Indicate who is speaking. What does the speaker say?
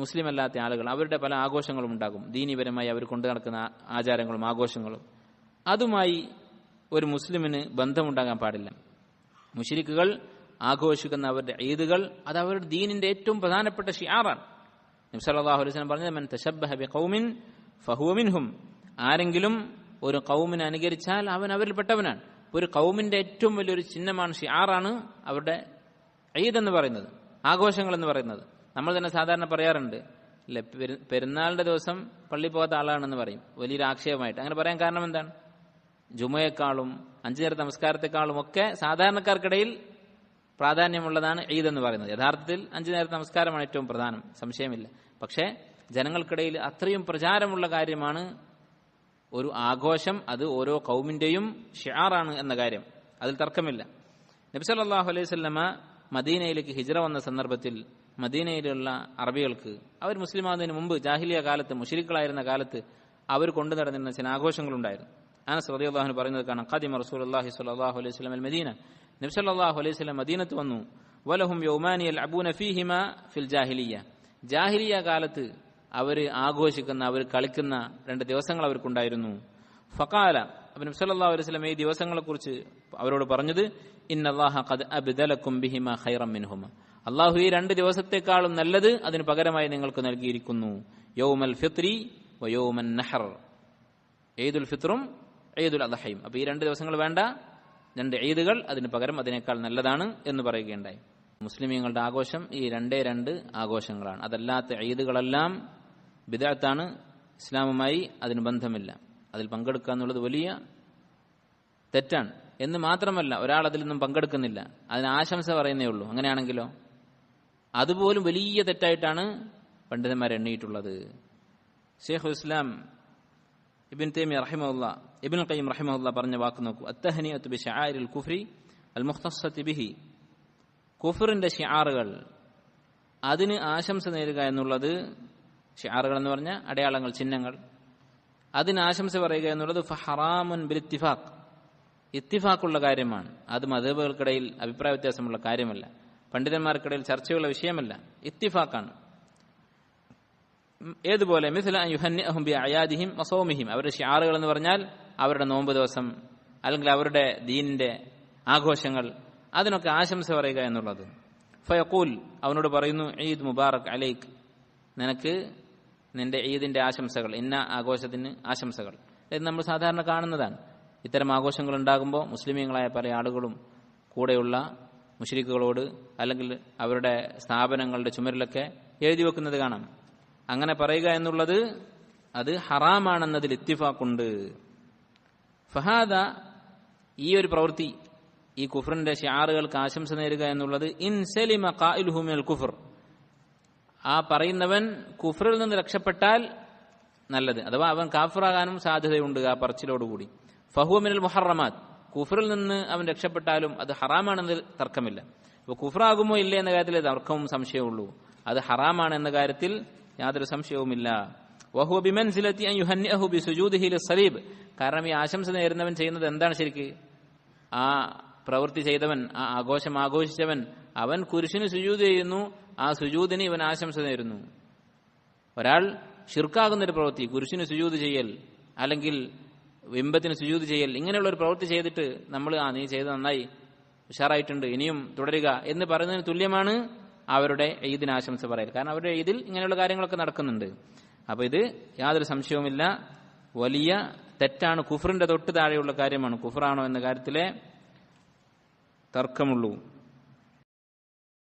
Speaker 1: മുസ്ലിം അല്ലാത്ത ആളുകൾ അവരുടെ പല ആഘോഷങ്ങളും ഉണ്ടാകും. ദീനീപരമായി അവർ കൊണ്ടു നടക്കുന്ന ആചാരങ്ങളും ആഘോഷങ്ങളും അതുമായി ഒരു മുസ്ലിമിന് ബന്ധമുണ്ടാകാൻ പാടില്ല. മുശ്രിക്കുകൾ ആഘോഷിക്കുന്ന അവരുടെ ഈദുകൾ അത് അവരുടെ ദീനിന്റെ ഏറ്റവും പ്രധാനപ്പെട്ട ഷിആറാണ്. നബി സല്ലല്ലാഹു അലൈഹി വസല്ലം പറഞ്ഞത് മൻ തശബ്ബഹ ബിഖൗമിൻ ഫഹുവ മിൻഹും. ആരെങ്കിലും ഒരു ഖൗമിനെ അനുകരിച്ചാൽ അവൻ അവരിൽപ്പെട്ടവനാണ്. ഒരു ഖൗമിന്റെ ഏറ്റവും വലിയൊരു ചിഹ്നമാണ്, ഷിആറാണ് അവരുടെ ഈദ് എന്ന് പറയുന്നത്, ആഘോഷങ്ങൾ എന്ന് പറയുന്നത്. നമ്മൾ തന്നെ സാധാരണ പറയാറുണ്ട്, അല്ലെ, പെരുന്നാളിന്റെ ദിവസം പള്ളി പോകാത്ത ആളാണെന്ന് പറയും, വലിയൊരു ആക്ഷേപമായിട്ട്. അങ്ങനെ പറയാൻ കാരണം എന്താണ്? ജുമയെക്കാളും 5 നേരത്തെ നമസ്കാരത്തെക്കാളും ഒക്കെ സാധാരണക്കാർക്കിടയിൽ പ്രാധാന്യമുള്ളതാണ് ഈദ് എന്ന് പറയുന്നത്. യഥാർത്ഥത്തിൽ 5 നേരത്തെ നമസ്കാരമാണ് ഏറ്റവും പ്രധാനം, സംശയമില്ല. പക്ഷേ ജനങ്ങൾക്കിടയിൽ അത്രയും പ്രചാരമുള്ള കാര്യമാണ് ഒരു ആഘോഷം. അത് ഓരോ ഖൗമിന്റെയും ഷിആറാണ് എന്ന കാര്യം, അതിൽ തർക്കമില്ല. നബി സല്ലല്ലാഹു അലൈഹി വസല്ലമ മദീനയിലേക്ക് ഹിജ്റ വന്ന സന്ദർഭത്തിൽ മദീനയിലുള്ള അറബികൾക്ക് അവർ മുസ്ലിമാകുന്നതിന് മുമ്പ് ജാഹിലിയ കാലത്ത്, മുശ്രിക്കുകളായിരുന്ന കാലത്ത് അവർ കൊണ്ടു നടന്നിരുന്ന ചില ആഘോഷങ്ങളുണ്ടായിരുന്നു. അനസ് റളിയല്ലാഹു അൻഹു പറയുന്നത് കാണാം, ഖദിമ റസൂലുള്ളാഹി സ്വല്ലല്ലാഹു അലൈഹി വസല്ലം അൽ മദീന. നബി സല്ലല്ലാഹു അലൈഹി വസല്ലം മദീനത്ത് വന്നു. വലഹും യൗമാനി യൽഅബൂന ഫീഹിമാ ഫിൽ ജാഹിലിയ. ജാഹിലിയ കാലത്ത് അവർ ആഘോഷിക്കുന്ന, അവർ കളിക്കുന്ന 2 ദിവസങ്ങൾ അവർക്കുണ്ടായിരുന്നു. ഫഖാല, നബി സല്ലല്ലാഹു അലൈഹി വസല്ലം ഈ ദിവസങ്ങളെക്കുറിച്ച് അവരോട് പറഞ്ഞത്, ഇന്നല്ലാഹ ഖദ് അബ്ദലകും ബിഹിമാ ഖൈറൻ മിൻഹുമാ. അല്ലാഹു ഈ 2 ദിവസത്തെക്കാളും നല്ലത് അതിന് പകരമായി നിങ്ങൾക്ക് നൽകിയിരിക്കുന്നു. യൗമൽ ഫിത്രി വ യൗമൻ നഹർ. ഈദുൽ ഫിത്റും ഈദുൽ അദ്ഹയും. അപ്പോൾ ഈ 2 ദിവസങ്ങൾ വേണ്ട, 2 ഈദുകൾ അതിന് പകരം അതിനേക്കാൾ നല്ലതാണ് എന്ന് പറയുകയുണ്ടായി. മുസ്ലിമീങ്ങളുടെ ആഘോഷം ഈ 2 ആഘോഷങ്ങളാണ്. അതല്ലാത്ത ഈദുകളെല്ലാം ബിദ്അത്താണ്, ഇസ്ലാമുമായി അതിന് ബന്ധമില്ല. അതിൽ പങ്കെടുക്കുക എന്നുള്ളത് വലിയ തെറ്റാണ്. എന്ന് മാത്രമല്ല, ഒരാൾ അതിൽ നിന്നും പങ്കെടുക്കുന്നില്ല, അതിന് ആശംസ പറയുന്നേ ഉള്ളൂ. അങ്ങനെയാണെങ്കിലോ അതുപോലും വലിയ തെറ്റായിട്ടാണ് പണ്ഡിതന്മാർ എണ്ണിയിട്ടുള്ളത്. ശൈഖുൽ ഇസ്ലാം ഇബ്ൻ തൈമിയ്യ റഹിമഹുല്ലാഹ്, ഇബ്നുൽ ഖയ്യിം റഹിമഹുല്ലാഹ് പറഞ്ഞ വാക്ക് നോക്കൂ. അത്തഹനിയത്തു ബിശആഇരിൽ കുഫ്രി അൽ മുഖ്തസ്സത്തി ബിഹി. കുഫറിന്റെ ഷിആറുകൾ, അതിന് ആശംസ നേരുക എന്നുള്ളത്, ഷിആറുകൾ എന്ന് പറഞ്ഞ അടയാളങ്ങൾ, ചിഹ്നങ്ങൾ, അതിന് ആശംസ പറയുക എന്നുള്ളത് ഫഹറാമുൻ ബിൽ ഇത്തിഫാഖ്, ഇത്തിഫാഖുള്ള കാര്യമാണ്. അത് മദ്ഹബുകൾക്കിടയിൽ അഭിപ്രായ വ്യത്യാസമുള്ള കാര്യമല്ല, പണ്ഡിതന്മാർക്കിടയിൽ ചർച്ചയുള്ള വിഷയമല്ല, ഇത്തിഫാഖാണ്. ഏതുപോലെ മിസ്ല അൻ യുഹന്നിഅഹും ബിഅയാദിഹിം വസൗമിഹിം. അവരുടെ ഷിആറുകൾ എന്ന് പറഞ്ഞാൽ അവരുടെ നോമ്പ് ദിവസം അല്ലെങ്കിൽ അവരുടെ ദീനിന്റെ ആഘോഷങ്ങൾ, അതിനൊക്കെ ആശംസ പറയുക എന്നുള്ളത്. ഫയഖൂൽ, അവനോട് പറയുന്നു, ഈദ് മുബാറക് അലൈക്, നിനക്ക് നിന്റെ ഈദിന്റെ ആശംസകൾ, ഇന്ന ആഘോഷത്തിന് ആശംസകൾ. ഇത് നമ്മൾ സാധാരണ കാണുന്നതാണ്. ഇത്തരം ആഘോഷങ്ങൾ ഉണ്ടാകുമ്പോൾ മുസ്ലിമീങ്ങളായ പല ആളുകളും കൂടെയുള്ള മുശ്രിക്കുകളോട് അല്ലെങ്കിൽ അവരുടെ സ്ഥാപനങ്ങളുടെ ചുമരിലൊക്കെ എഴുതി വെക്കുന്നത് കാണാം. അങ്ങനെ പറയുക എന്നുള്ളത് അത് ഹറാമാണെന്നതിൽ ഇത്തിഫാഖുണ്ട്. ഫഹാദ, ഈ ഒരു പ്രവൃത്തി, ഈ കുഫറിന്റെ ഷിആറുകൾക്ക് ആശംസ നേരുക എന്നുള്ളത്, ഇൻ സലിമ ഖായിലുഹു മിനൽ കുഫർ, ആ പറയുന്നവൻ കുഫറിൽ നിന്ന് രക്ഷപ്പെട്ടാൽ നല്ലത്, അഥവാ അവൻ കാഫിറാകാനും സാധ്യതയുണ്ട് ആ പറച്ചിലോടുകൂടി. ഫഹുവ മിനൽ മുഹറമാത്ത്, കുഫറിൽ നിന്ന് അവൻ രക്ഷപ്പെട്ടാലും അത് ഹറാമാണെന്നതിൽ തർക്കമില്ല. അപ്പോൾ കുഫറാകുമോ ഇല്ലേ എന്ന കാര്യത്തിൽ തർക്കവും സംശയമുള്ളൂ. അത് ഹറാമാണ് എന്ന കാര്യത്തിൽ യാതൊരു സംശയവുമില്ല. വഹുവ ബിമൻസിലത്തി അൻ യുഹന്നിഅഹു ബിസുജൂദിഹി ലിസ്സലീബ്. കാരണം ഈ ആശംസ നേരുന്നവൻ ചെയ്യുന്നത് എന്താണ് ശരിക്ക്? ആ പ്രവൃത്തി ചെയ്തവൻ, ആ ആഘോഷം ആഘോഷിച്ചവൻ, അവൻ കുരിശിന് സുജൂദ് ചെയ്യുന്നു, ആ സുജൂദിന് ഇവൻ ആശംസ നേരുന്നു. ഒരാൾ ഷിർക്കാകുന്നൊരു പ്രവൃത്തി, കുരിശിന് സുജൂദ് ചെയ്യൽ അല്ലെങ്കിൽ ബിംബത്തിന് സുജൂദ് ചെയ്യൽ, ഇങ്ങനെയുള്ള ഒരു പ്രവൃത്തി ചെയ്തിട്ട് നമ്മൾ നീ ചെയ്ത് നന്നായി, ഉഷാറായിട്ടുണ്ട്, ഇനിയും തുടരുക എന്ന് പറയുന്നതിന് തുല്യമാണ് അവരുടെ ഈദിന് ആശംസ പറയൽ. കാരണം അവരുടെ ഈദിൽ ഇങ്ങനെയുള്ള കാര്യങ്ങളൊക്കെ നടക്കുന്നുണ്ട്. അപ്പോൾ ഇത് യാതൊരു സംശയവുമില്ല വലിയ തെറ്റാണ്, കുഫറിന്റെ തൊട്ട് താഴെയുള്ള കാര്യമാണ്. കുഫറാണോ എന്ന കാര്യത്തിലെ തർക്കമുള്ളൂ.